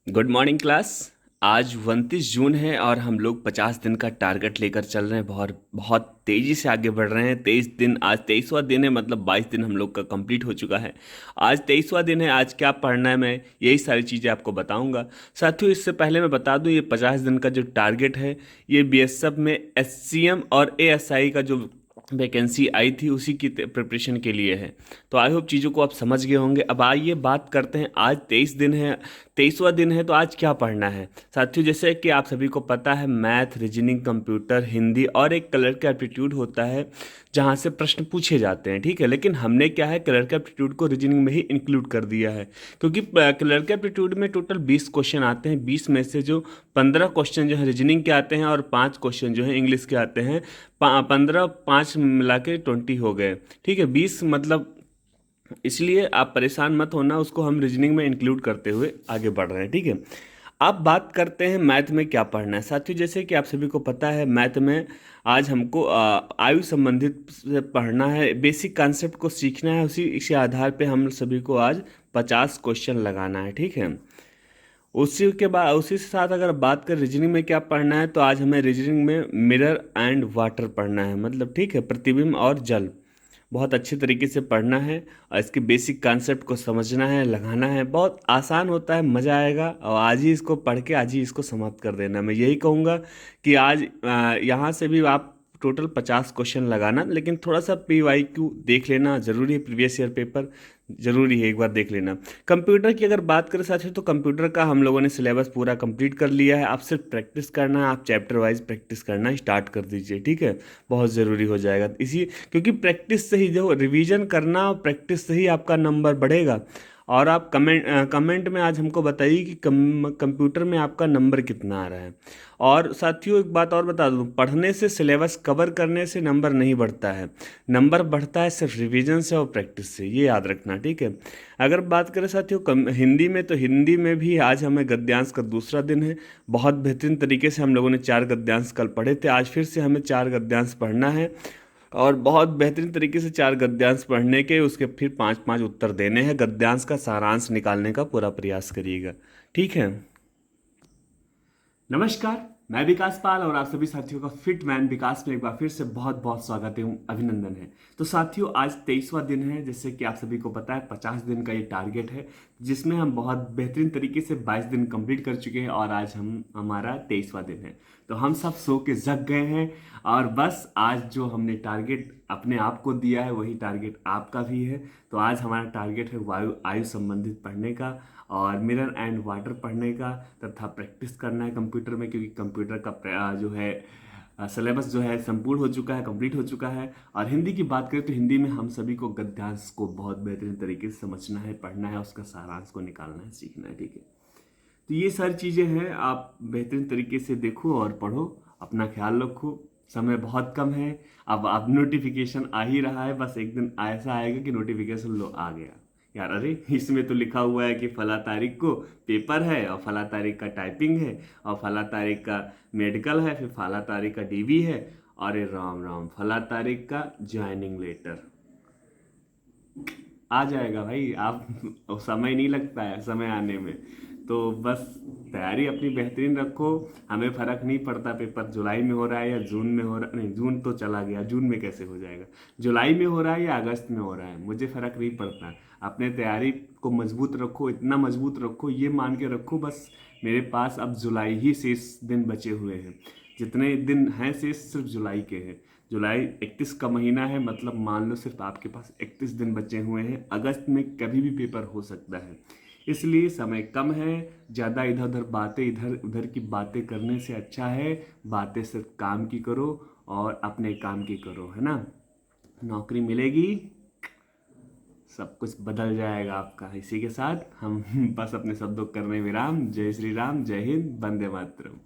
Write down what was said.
Good morning class. आज 29 जून है और हम लोग 50 दिन का टारगेट लेकर चल रहे हैं। बहुत बहुत तेज़ी से आगे बढ़ रहे हैं। 23 दिन, आज 23वां दिन है, मतलब 22 दिन हम लोग का कंप्लीट हो चुका है। आज 23वां दिन है। आज क्या पढ़ना है, मैं यही सारी चीज़ें आपको बताऊंगा। साथियों, इससे पहले मैं बता दूं, ये 50 दिन का जो टारगेट है, ये बीएसएफ में एससीएम और एएसआई का जो वैकेंसी आई थी उसी की प्रिपरेशन के लिए है। तो आई होप चीज़ों को आप समझ गए होंगे। अब आइए बात करते हैं। आज 23 दिन है, 23वां दिन है, तो आज क्या पढ़ना है। साथियों, जैसे कि आप सभी को पता है, मैथ, रीजनिंग, कंप्यूटर, हिंदी और एक कलर का एप्टीट्यूड होता है जहाँ से प्रश्न पूछे जाते हैं, ठीक है। लेकिन हमने क्या है, कलर का एप्टीट्यूड को रीजनिंग में ही इंक्लूड कर दिया है, क्योंकि कलर के एप्टीट्यूड में टोटल 20 क्वेश्चन आते हैं। 20 में से जो 15 क्वेश्चन जो है रीजनिंग के आते हैं और 5 क्वेश्चन जो है इंग्लिश के आते हैं। 15 5 मिला के 20 हो गए, ठीक है। 20 मतलब, इसलिए आप परेशान मत होना, उसको हम रीजनिंग में इंक्लूड करते हुए आगे बढ़ रहे हैं, ठीक है। अब बात करते हैं मैथ में क्या पढ़ना है। साथियों, जैसे कि आप सभी को पता है, मैथ में आज हमको आयु संबंधित से पढ़ना है, बेसिक कॉन्सेप्ट को सीखना है। उसी के आधार पे हम सभी को आज 50 क्वेश्चन लगाना है, ठीक है। उसी के बाद, उसी के साथ अगर बात करें रीजनिंग में क्या पढ़ना है, तो आज हमें रीजनिंग में मिरर एंड वाटर पढ़ना है, मतलब ठीक है, प्रतिबिंब और जल। बहुत अच्छे तरीके से पढ़ना है और इसके बेसिक कॉन्सेप्ट को समझना है, लगाना है। बहुत आसान होता है, मज़ा आएगा। और आज ही इसको पढ़ के आज ही इसको समाप्त कर देना। मैं यही कहूँगा कि आज यहाँ से भी आप टोटल 50 क्वेश्चन लगाना, लेकिन थोड़ा सा PYQ देख लेना ज़रूरी है। प्रीवियस ईयर पेपर ज़रूरी है, एक बार देख लेना। कंप्यूटर की अगर बात करें साथियों, तो कंप्यूटर का हम लोगों ने सिलेबस पूरा कंप्लीट कर लिया है। आप सिर्फ प्रैक्टिस करना है, आप चैप्टर वाइज प्रैक्टिस करना स्टार्ट कर दीजिए, ठीक है। बहुत ज़रूरी हो जाएगा इसी, क्योंकि प्रैक्टिस से ही, जो रिवीजन करना और प्रैक्टिस से ही आपका नंबर बढ़ेगा। और आप कमेंट में आज हमको बताइए कि कंप्यूटर में आपका नंबर कितना आ रहा है। और साथियों, एक बात और बता दूं, पढ़ने से, सिलेबस कवर करने से नंबर नहीं बढ़ता है। नंबर बढ़ता है सिर्फ रिवीजन से और प्रैक्टिस से, ये याद रखना, ठीक है। अगर बात करें साथियों हिंदी में, तो हिंदी में भी आज हमें गद्यांश का दूसरा दिन है। बहुत बेहतरीन तरीके से हम लोगों ने 4 गद्यांश कल पढ़े थे। आज फिर से हमें 4 गद्यांश पढ़ना है और बहुत बेहतरीन तरीके से 4 गद्यांश पढ़ने के, उसके फिर 5 5 उत्तर देने हैं। गद्यांश का सारांश निकालने का पूरा प्रयास करिएगा, ठीक है। नमस्कार, मैं विकास पाल और आप सभी साथियों का फिट मैन विकास में एक बार फिर से बहुत बहुत स्वागत है, अभिनंदन है। तो साथियों, आज 23वां दिन है। जैसे कि आप सभी को पता है, 50 दिन का ये टारगेट है, जिसमें हम बहुत बेहतरीन तरीके से 22 दिन कंप्लीट कर चुके हैं और आज हमारा 23वां दिन है। तो हम सब सो के जग गए हैं और बस आज जो हमने टारगेट अपने आप को दिया है, वही टारगेट आपका भी है। तो आज हमारा टारगेट है वायु आयु संबंधित पढ़ने का और मिरर एंड वाटर पढ़ने का, तथा प्रैक्टिस करना है कंप्यूटर में, क्योंकि कंप्यूटर का जो है सिलेबस जो है संपूर्ण हो चुका है, कंप्लीट हो चुका है। और हिंदी की बात करें तो हिंदी में हम सभी को गद्यांश को बहुत बेहतरीन तरीके से समझना है, पढ़ना है, उसका सारांश को निकालना है, सीखना है, ठीक है। तो ये सारी चीज़ें हैं, आप बेहतरीन तरीके से देखो और पढ़ो। अपना ख्याल रखो। समय बहुत कम है। अब नोटिफिकेशन आ ही रहा है, बस एक दिन ऐसा आएगा कि नोटिफिकेशन लो आ गया यार, अरे इसमें तो लिखा हुआ है कि फला तारीख को पेपर है और फला तारीख का टाइपिंग है और फला तारीख का मेडिकल है, फिर फला तारीख का DV है। अरे राम राम, फला तारीख का ज्वाइनिंग लेटर आ जाएगा भाई। आप समय नहीं लगता है समय आने में, तो बस तैयारी अपनी बेहतरीन रखो। हमें फर्क नहीं पड़ता पेपर जुलाई में हो रहा है या जून में हो रहा, नहीं जून तो चला गया, जून में कैसे हो जाएगा। जुलाई में हो रहा है या अगस्त में हो रहा है, मुझे फर्क नहीं पड़ता। अपने तैयारी को मजबूत रखो, इतना मजबूत रखो, ये मान के रखो बस मेरे पास अब जुलाई ही शेष दिन बचे हुए हैं। जितने दिन हैं शेष सिर्फ जुलाई के हैं। जुलाई 31 का महीना है, मतलब मान लो सिर्फ आपके पास 31 दिन बचे हुए हैं। अगस्त में कभी भी पेपर हो सकता है, इसलिए समय कम है। ज़्यादा इधर उधर बातें, इधर उधर की बातें करने से अच्छा है बातें सिर्फ काम की करो और अपने काम की करो, है ना। नौकरी मिलेगी, सब कुछ बदल जाएगा आपका। इसी के साथ हम बस अपने शब्दों को करने विराम। जय श्री राम, जय हिंद, वंदे मातरम।